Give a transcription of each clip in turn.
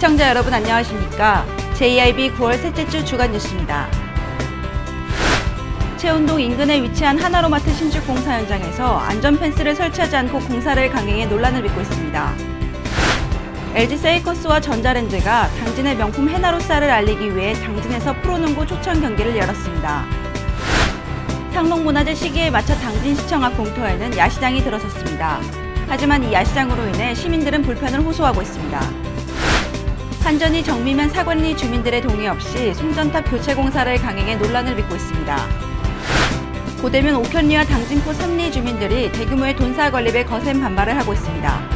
시청자 여러분 안녕하십니까? JIB 9월 셋째 주 주간 뉴스입니다. 채운동 인근에 위치한 하나로마트 신축 공사 현장에서 안전 펜스를 설치하지 않고 공사를 강행해 논란을 빚고 있습니다. LG 세이커스와 전자랜드가 당진의 명품 해나로사를 알리기 위해 당진에서 프로농구 초청 경기를 열었습니다. 상록문화재 시기에 맞춰 당진시청 앞 공터에는 야시장이 들어섰습니다. 하지만 이 야시장으로 인해 시민들은 불편을 호소하고 있습니다. 한전이 정미면 사관리 주민들의 동의 없이 송전탑 교체 공사를 강행해 논란을 빚고 있습니다. 고대면 옥현리와 당진포 3리 주민들이 대규모의 돈사 건립에 거센 반발을 하고 있습니다.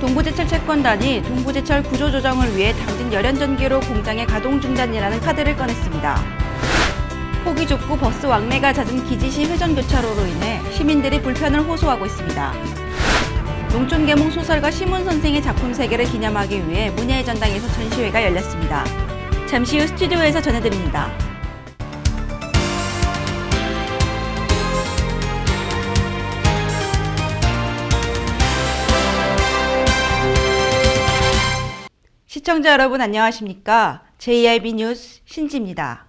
동부제철 채권단이 동부제철 구조조정을 위해 당진 열연전기로 공장의 가동 중단이라는 카드를 꺼냈습니다. 폭이 좁고 버스 왕래가 잦은 기지시 회전교차로로 인해 시민들이 불편을 호소하고 있습니다. 농촌계몽 소설가 심훈 선생의 작품 세계를 기념하기 위해 문예의 전당에서 전시회가 열렸습니다. 잠시 후 스튜디오에서 전해드립니다. 시청자 여러분 안녕하십니까? JIB 뉴스 신지입니다.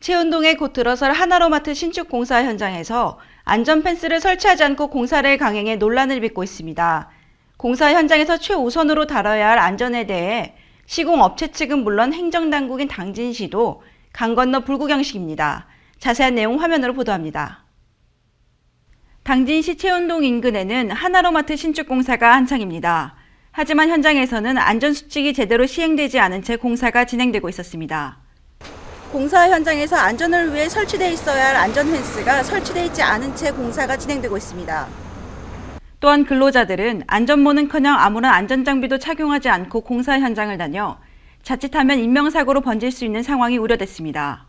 채운동에 곧 들어설 하나로마트 신축 공사 현장에서 안전 펜스를 설치하지 않고 공사를 강행해 논란을 빚고 있습니다. 공사 현장에서 최우선으로 다뤄야 할 안전에 대해 시공업체 측은 물론 행정당국인 당진시도 강 건너 불구경식입니다. 자세한 내용 화면으로 보도합니다. 당진시 채운동 인근에는 하나로마트 신축 공사가 한창입니다. 하지만 현장에서는 안전수칙이 제대로 시행되지 않은 채 공사가 진행되고 있었습니다. 공사 현장에서 안전을 위해 설치되어 있어야 할 안전 펜스가 설치되어 있지 않은 채 공사가 진행되고 있습니다. 또한 근로자들은 안전모는커녕 아무런 안전장비도 착용하지 않고 공사 현장을 다녀 자칫하면 인명사고로 번질 수 있는 상황이 우려됐습니다.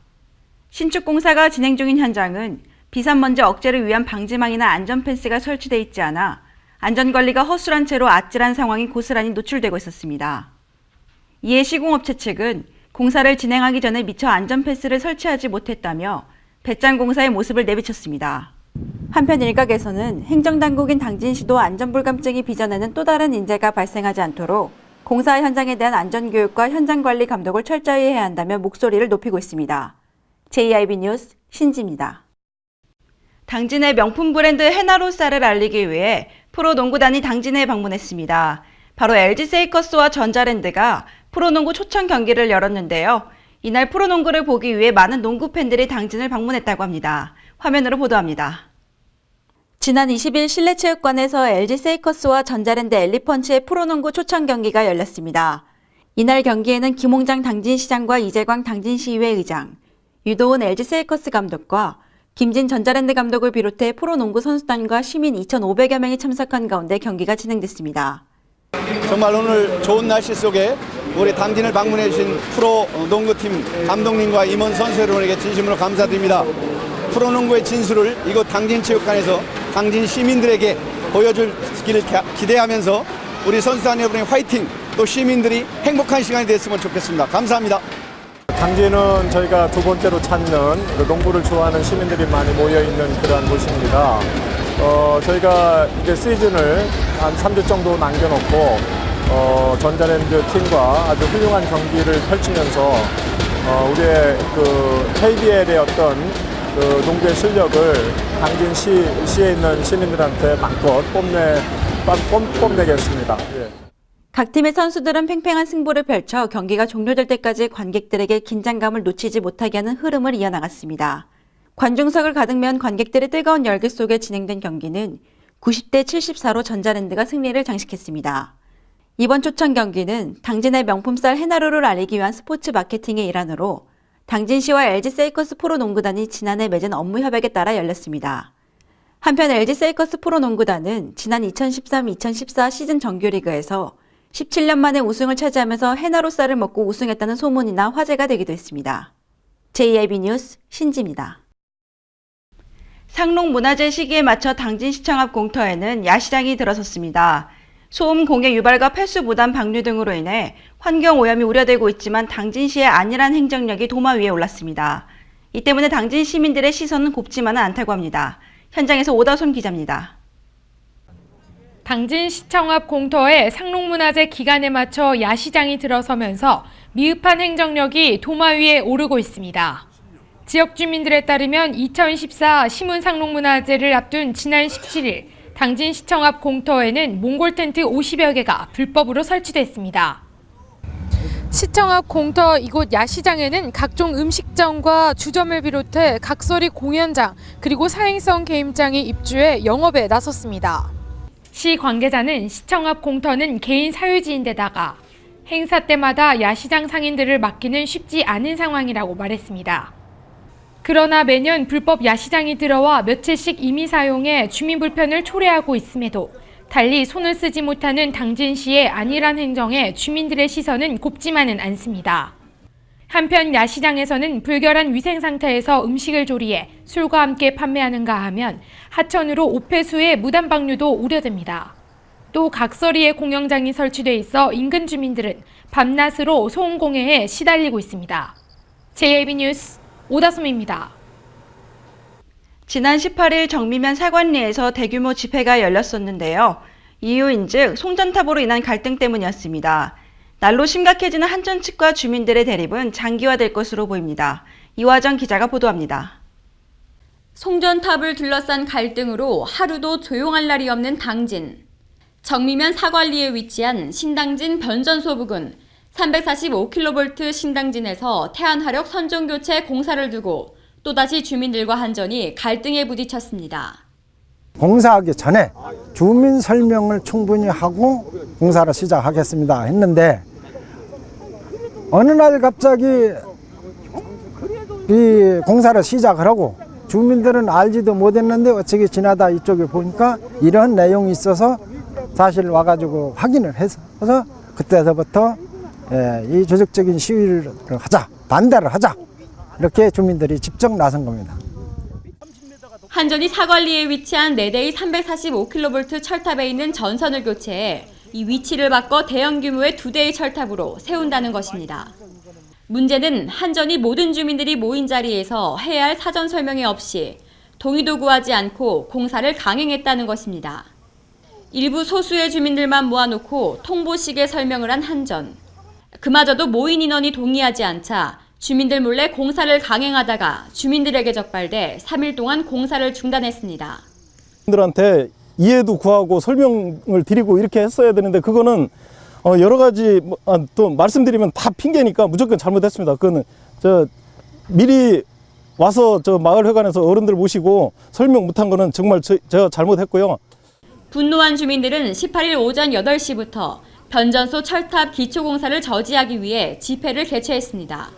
신축 공사가 진행 중인 현장은 비산먼지 억제를 위한 방지망이나 안전 펜스가 설치되어 있지 않아 안전관리가 허술한 채로 아찔한 상황이 고스란히 노출되고 있었습니다. 이에 시공업체 측은 공사를 진행하기 전에 미처 안전 펜스를 설치하지 못했다며 배짱 공사의 모습을 내비쳤습니다. 한편 일각에서는 행정당국인 당진시도 안전불감증이 빚어내는 또 다른 인재가 발생하지 않도록 공사 현장에 대한 안전교육과 현장관리 감독을 철저히 해야 한다며 목소리를 높이고 있습니다. JIB 뉴스 신지입니다. 당진의 명품 브랜드 해나로사를 알리기 위해 프로농구단이 당진에 방문했습니다. 바로 LG 세이커스와 전자랜드가 프로농구 초청 경기를 열었는데요. 이날 프로농구를 보기 위해 많은 농구 팬들이 당진을 방문했다고 합니다. 화면으로 보도합니다. 지난 20일 실내체육관에서 LG 세이커스와 전자랜드 엘리펀치의 프로농구 초청 경기가 열렸습니다. 이날 경기에는 김홍장 당진시장과 이재광 당진시의회 의장, 유도훈 LG 세이커스 감독과 김진 전자랜드 감독을 비롯해 프로농구 선수단과 시민 2,500여 명이 참석한 가운데 경기가 진행됐습니다. 정말 오늘 좋은 날씨 속에 우리 당진을 방문해 주신 프로농구팀 감독님과 임원 선수 여러분에게 진심으로 감사드립니다. 프로농구의 진수를 이곳 당진체육관에서 당진 시민들에게 보여주기를 기대하면서 우리 선수단 여러분의 화이팅, 또 시민들이 행복한 시간이 됐으면 좋겠습니다. 감사합니다. 당진은 저희가 두 번째로 찾는 농구를 좋아하는 시민들이 많이 모여있는 그러한 곳입니다. 저희가 이제 시즌을 한 3주 정도 남겨놓고 전자랜드 팀과 아주 훌륭한 경기를 펼치면서 우리의 그 KBL의 어떤 그 농구의 실력을 당진시에 있는 시민들한테 마음껏 뽐내겠습니다. 예. 각 팀의 선수들은 팽팽한 승부를 펼쳐 경기가 종료될 때까지 관객들에게 긴장감을 놓치지 못하게 하는 흐름을 이어나갔습니다. 관중석을 가득 메운 관객들의 뜨거운 열기 속에 진행된 경기는 90대 74로 전자랜드가 승리를 장식했습니다. 이번 초청 경기는 당진의 명품쌀 해나로를 알리기 위한 스포츠 마케팅의 일환으로 당진시와 LG 세이커스 프로농구단이 지난해 맺은 업무 협약에 따라 열렸습니다. 한편 LG 세이커스 프로농구단은 지난 2013-2014 시즌 정규리그에서 17년 만에 우승을 차지하면서 해나로쌀을 먹고 우승했다는 소문이 나 화제가 되기도 했습니다. JIB 뉴스 신지입니다. 상록문화재 시기에 맞춰 당진시청 앞 공터에는 야시장이 들어섰습니다. 소음 공해 유발과 폐수 무단 방류 등으로 인해 환경 오염이 우려되고 있지만 당진시의 안일한 행정력이 도마 위에 올랐습니다. 이 때문에 당진 시민들의 시선은 곱지만은 않다고 합니다. 현장에서 오다솜 기자입니다. 당진시청 앞 공터에 상록문화재 기간에 맞춰 야시장이 들어서면서 미흡한 행정력이 도마 위에 오르고 있습니다. 지역 주민들에 따르면 2014 시문 상록문화재를 앞둔 지난 17일 당진시청 앞 공터에는 몽골 텐트 50여 개가 불법으로 설치됐습니다. 시청 앞 공터 이곳 야시장에는 각종 음식점과 주점을 비롯해 각설이 공연장 그리고 사행성 게임장이 입주해 영업에 나섰습니다. 시 관계자는 시청 앞 공터는 개인 사유지인데다가 행사 때마다 야시장 상인들을 막기는 쉽지 않은 상황이라고 말했습니다. 그러나 매년 불법 야시장이 들어와 며칠씩 임의 사용해 주민 불편을 초래하고 있음에도 달리 손을 쓰지 못하는 당진시의 안일한 행정에 주민들의 시선은 곱지만은 않습니다. 한편 야시장에서는 불결한 위생 상태에서 음식을 조리해 술과 함께 판매하는가 하면 하천으로 오폐수의 무단 방류도 우려됩니다. 또 각설이의 공연장이 설치돼 있어 인근 주민들은 밤낮으로 소음공해에 시달리고 있습니다. JAB 뉴스 오다솜입니다. 지난 18일 정미면 사관리에서 대규모 집회가 열렸었는데요. 이유인즉 송전탑으로 인한 갈등 때문이었습니다. 날로 심각해지는 한전 측과 주민들의 대립은 장기화될 것으로 보입니다. 이화정 기자가 보도합니다. 송전탑을 둘러싼 갈등으로 하루도 조용할 날이 없는 당진. 정미면 사관리에 위치한 신당진 변전소 부근 345kV 신당진에서 태안화력 선종교체 공사를 두고 또다시 주민들과 한전이 갈등에 부딪혔습니다. 공사하기 전에 주민 설명을 충분히 하고 공사를 시작하겠습니다 했는데 어느 날 갑자기 이 공사를 시작을 하고 주민들은 알지도 못했는데 어떻게 지나다 이쪽에 보니까 이런 내용이 있어서 사실 와가지고 확인을 해서 그때서부터 이 조직적인 시위를 하자, 반대를 하자 이렇게 주민들이 직접 나선 겁니다. 한전이 사관리에 위치한 4대의 345kV 철탑에 있는 전선을 교체해 이 위치를 바꿔 대형 규모의 2대의 철탑으로 세운다는 것입니다. 문제는 한전이 모든 주민들이 모인 자리에서 해야 할 사전 설명이 없이 동의도 구하지 않고 공사를 강행했다는 것입니다. 일부 소수의 주민들만 모아놓고 통보식에 설명을 한 한전. 그마저도 모인 인원이 동의하지 않자 주민들 몰래 공사를 강행하다가 주민들에게 적발돼 3일 동안 공사를 중단했습니다. 주민들한테 이해도 구하고 설명을 드리고 이렇게 했어야 되는데 그거는 여러 가지 또 말씀드리면 다 핑계니까 무조건 잘못했습니다. 그거는 미리 와서 마을회관에서 어른들 모시고 설명 못한 거는 정말 제가 잘못했고요. 분노한 주민들은 18일 오전 8시부터 변전소 철탑 기초공사를 저지하기 위해 집회를 개최했습니다.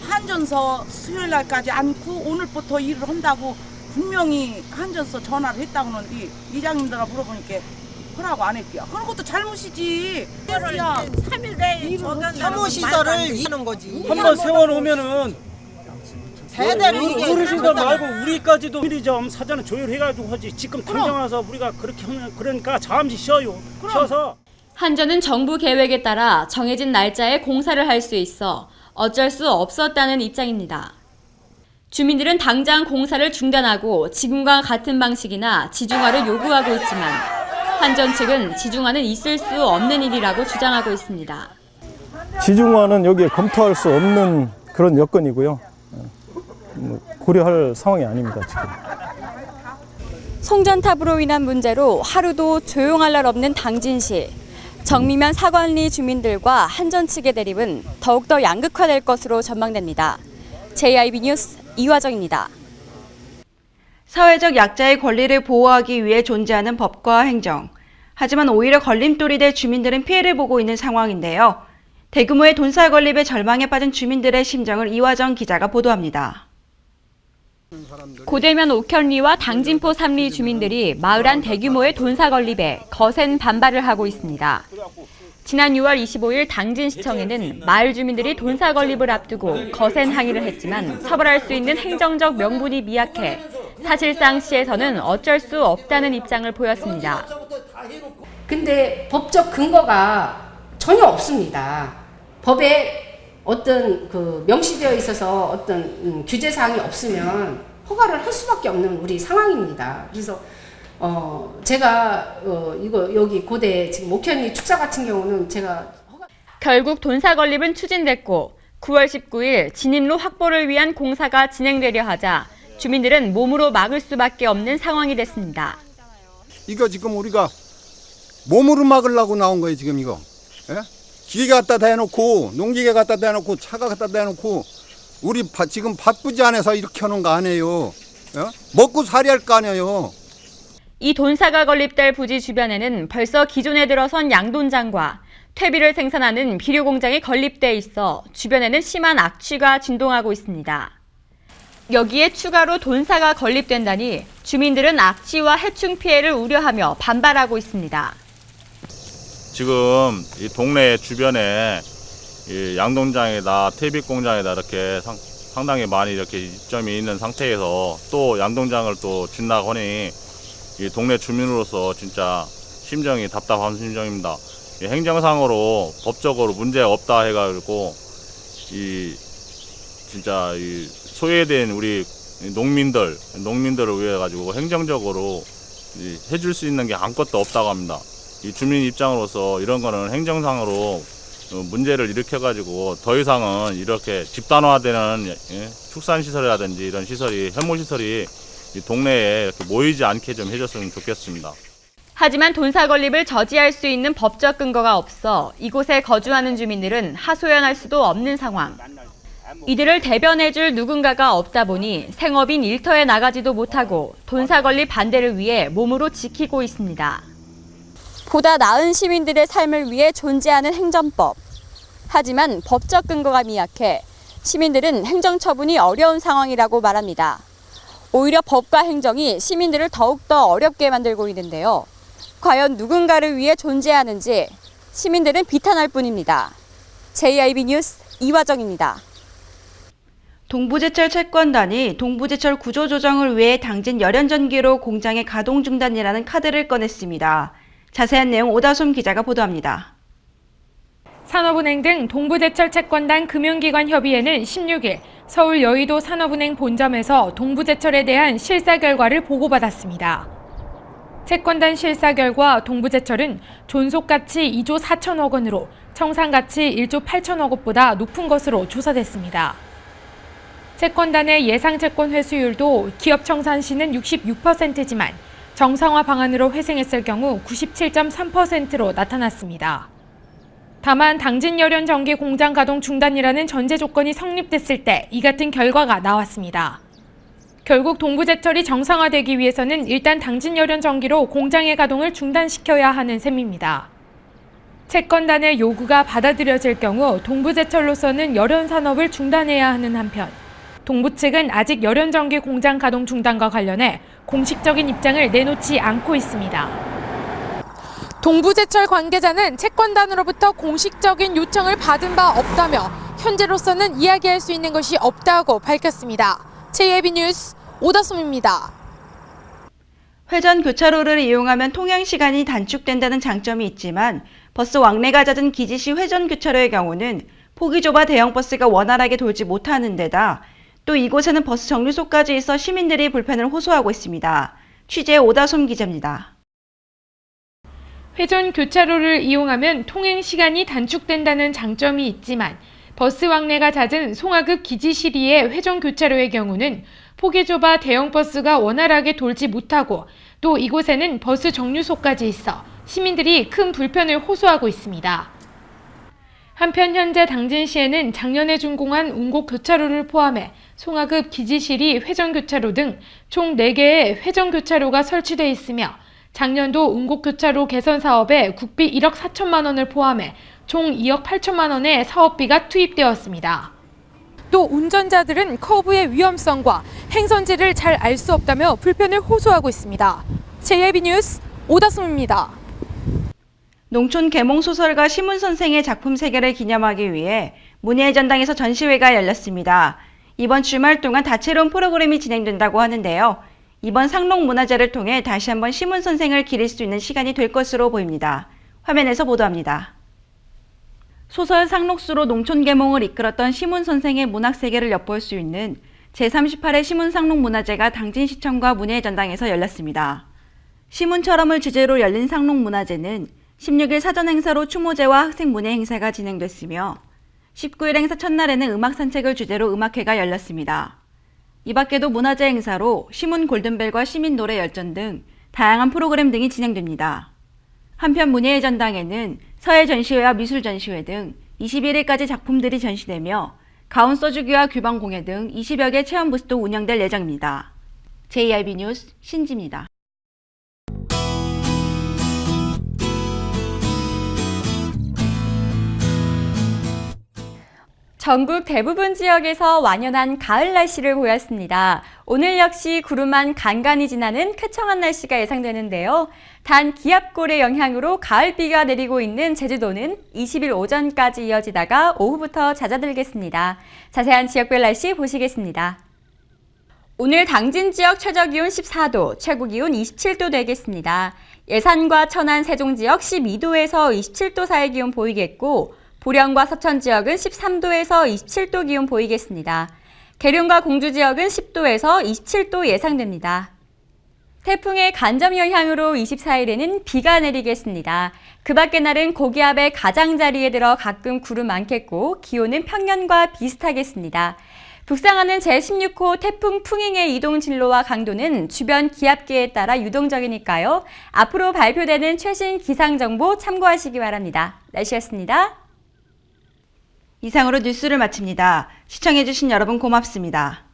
한전서 수요일 날까지 않고 오늘부터 일을 한다고 분명히 한전서 전화를 했다고 하는데 이장님들아 물어보니까 그러고 안 했대요. 그런 것도 잘못이지. 3일 내에 사무시설을 하는 거지. 한번 세워놓으면은 대대로 이게 어르신들 말고 우리까지도 미리 좀 사전에 조율해가지고 하지. 지금 당장 와서 우리가 그렇게 하면 그러니까 잠시 쉬어요. 쉬어서. 한전은 정부 계획에 따라 정해진 날짜에 공사를 할 수 있어 어쩔 수 없었다는 입장입니다. 주민들은 당장 공사를 중단하고 지금과 같은 방식이나 지중화를 요구하고 있지만 한전 측은 지중화는 있을 수 없는 일이라고 주장하고 있습니다. 지중화는 여기에 검토할 수 없는 그런 여건이고요. 고려할 상황이 아닙니다, 지금. 송전탑으로 인한 문제로 하루도 조용할 날 없는 당진시. 정미면 사관리 주민들과 한전 측의 대립은 더욱더 양극화될 것으로 전망됩니다. JIB 뉴스 이화정입니다. 사회적 약자의 권리를 보호하기 위해 존재하는 법과 행정. 하지만 오히려 걸림돌이 될 주민들은 피해를 보고 있는 상황인데요. 대규모의 돈사 건립에 절망에 빠진 주민들의 심정을 이화정 기자가 보도합니다. 고대면 옥현리와 당진포 3리 주민들이 마을 안 대규모의 돈사 건립에 거센 반발을 하고 있습니다. 지난 6월 25일 당진시청에는 마을 주민들이 돈사 건립을 앞두고 거센 항의를 했지만 처벌할 수 있는 행정적 명분이 미약해 사실상 시에서는 어쩔 수 없다는 입장을 보였습니다. 근데 법적 근거가 전혀 없습니다. 법에 어떤 명시되어 있어서 어떤 규제 사항이 없으면 허가를 할 수밖에 없는 우리 상황입니다. 그래서 제가 이거 여기 고대 지금 목현리 축사 같은 경우는 제가 결국 돈사 건립은 추진됐고 9월 19일 진입로 확보를 위한 공사가 진행되려 하자 주민들은 몸으로 막을 수밖에 없는 상황이 됐습니다. 이거 지금 우리가 몸으로 막으려고 나온 거예요, 지금 이거. 예? 기계 갖다 대놓고, 농기계 갖다 대놓고, 차가 갖다 대놓고, 우리 지금 바쁘지 않아서 이렇게 하는 거 아니에요. 예? 먹고 살이 할 거 아니에요. 이 돈사가 건립될 부지 주변에는 벌써 기존에 들어선 양돈장과 퇴비를 생산하는 비료 공장이 건립돼 있어 주변에는 심한 악취가 진동하고 있습니다. 여기에 추가로 돈사가 건립된다니 주민들은 악취와 해충 피해를 우려하며 반발하고 있습니다. 지금 이 동네 주변에 이 양동장에다 퇴비 공장에다 이렇게 상당히 많이 이렇게 입점이 있는 상태에서 또 양동장을 또 짓나고 하니 이 동네 주민으로서 진짜 심정이 답답한 심정입니다. 이 행정상으로 법적으로 문제 없다 해가지고 이 진짜 이 소외된 우리 농민들을 위해 가지고 행정적으로 해줄 수 있는 게 아무것도 없다고 합니다. 이 주민 입장으로서 이런 거는 행정상으로 문제를 일으켜가지고 더 이상은 이렇게 집단화되는 축산시설이라든지 이런 시설이, 혐오시설이 이 동네에 이렇게 모이지 않게 좀 해줬으면 좋겠습니다. 하지만 돈사 건립을 저지할 수 있는 법적 근거가 없어 이곳에 거주하는 주민들은 하소연할 수도 없는 상황. 이들을 대변해줄 누군가가 없다 보니 생업인 일터에 나가지도 못하고 돈사 건립 반대를 위해 몸으로 지키고 있습니다. 보다 나은 시민들의 삶을 위해 존재하는 행정법. 하지만 법적 근거가 미약해 시민들은 행정처분이 어려운 상황이라고 말합니다. 오히려 법과 행정이 시민들을 더욱더 어렵게 만들고 있는데요. 과연 누군가를 위해 존재하는지 시민들은 비탄할 뿐입니다. JIB 뉴스 이화정입니다. 동부제철 채권단이 동부제철 구조조정을 위해 당진 열연전기로 공장의 가동 중단이라는 카드를 꺼냈습니다. 자세한 내용 오다솜 기자가 보도합니다. 산업은행 등 동부제철 채권단 금융기관 협의회는 16일 서울 여의도 산업은행 본점에서 동부제철에 대한 실사 결과를 보고받았습니다. 채권단 실사 결과 동부제철은 존속가치 2조 4천억 원으로 청산가치 1조 8천억 원보다 높은 것으로 조사됐습니다. 채권단의 예상 채권 회수율도 기업 청산 시는 66%지만 정상화 방안으로 회생했을 경우 97.3%로 나타났습니다. 다만 당진 열연 전기 공장 가동 중단이라는 전제 조건이 성립됐을 때 이 같은 결과가 나왔습니다. 결국 동부제철이 정상화되기 위해서는 일단 당진 열연 전기로 공장의 가동을 중단시켜야 하는 셈입니다. 채권단의 요구가 받아들여질 경우 동부제철로서는 열연 산업을 중단해야 하는 한편 동부 측은 아직 열연 전기 공장 가동 중단과 관련해 공식적인 입장을 내놓지 않고 있습니다. 동부제철 관계자는 채권단으로부터 공식적인 요청을 받은 바 없다며 현재로서는 이야기할 수 있는 것이 없다고 밝혔습니다. JIB 뉴스 오다솜입니다. 회전 교차로를 이용하면 통행 시간이 단축된다는 장점이 있지만 버스 왕래가 잦은 기지시 회전 교차로의 경우는 폭이 좁아 대형 버스가 원활하게 돌지 못하는 데다 또 이곳에는 버스 정류소까지 있어 시민들이 불편을 호소하고 있습니다. 취재 오다솜 기자입니다. 회전 교차로를 이용하면 통행 시간이 단축된다는 장점이 있지만 버스 왕래가 잦은 송화급 기지시리의 회전 교차로의 경우는 폭이 좁아 대형 버스가 원활하게 돌지 못하고 또 이곳에는 버스 정류소까지 있어 시민들이 큰 불편을 호소하고 있습니다. 한편 현재 당진시에는 작년에 준공한 운곡 교차로를 포함해 송화급 기지시리 회전 교차로 등 총 4개의 회전 교차로가 설치돼 있으며 작년도 운곡 교차로 개선 사업에 국비 1억 4천만 원을 포함해 총 2억 8천만 원의 사업비가 투입되었습니다. 또 운전자들은 커브의 위험성과 행선지를 잘 알 수 없다며 불편을 호소하고 있습니다. JIB 뉴스 오다솜입니다. 농촌 계몽 소설가 심은 선생의 작품 세계를 기념하기 위해 문예의 전당에서 전시회가 열렸습니다. 이번 주말 동안 다채로운 프로그램이 진행된다고 하는데요. 이번 상록문화제를 통해 다시 한번 심은 선생을 기릴 수 있는 시간이 될 것으로 보입니다. 화면에서 보도합니다. 소설 상록수로 농촌 계몽을 이끌었던 심은 선생의 문학 세계를 엿볼 수 있는 제38회 심은 상록문화제가 당진시청과 문예의 전당에서 열렸습니다. 시문처럼을 주제로 열린 상록문화제는 16일 사전 행사로 추모제와 학생 문예 행사가 진행됐으며 19일 행사 첫날에는 음악 산책을 주제로 음악회가 열렸습니다. 이 밖에도 문화제 행사로 시문 골든벨과 시민 노래 열전 등 다양한 프로그램 등이 진행됩니다. 한편 문예의 전당에는 서예 전시회와 미술 전시회 등 21일까지 작품들이 전시되며 가온 써주기와 규방 공예 등 20여 개 체험 부스도 운영될 예정입니다. JRB 뉴스 신지입니다. 전국 대부분 지역에서 완연한 가을 날씨를 보였습니다. 오늘 역시 구름만 간간히 지나는 쾌청한 날씨가 예상되는데요. 단 기압골의 영향으로 가을비가 내리고 있는 제주도는 20일 오전까지 이어지다가 오후부터 잦아들겠습니다. 자세한 지역별 날씨 보시겠습니다. 오늘 당진 지역 최저기온 14도, 최고기온 27도 되겠습니다. 예산과 천안, 세종 지역 12도에서 27도 사이 기온 보이겠고 보령과 서천 지역은 13도에서 27도 기온 보이겠습니다. 계룡과 공주 지역은 10도에서 27도 예상됩니다. 태풍의 간접 영향으로 24일에는 비가 내리겠습니다. 그 밖의 날은 고기압의 가장자리에 들어 가끔 구름 많겠고 기온은 평년과 비슷하겠습니다. 북상하는 제16호 태풍 풍잉의 이동 진로와 강도는 주변 기압계에 따라 유동적이니까요. 앞으로 발표되는 최신 기상정보 참고하시기 바랍니다. 날씨였습니다. 이상으로 뉴스를 마칩니다. 시청해주신 여러분 고맙습니다.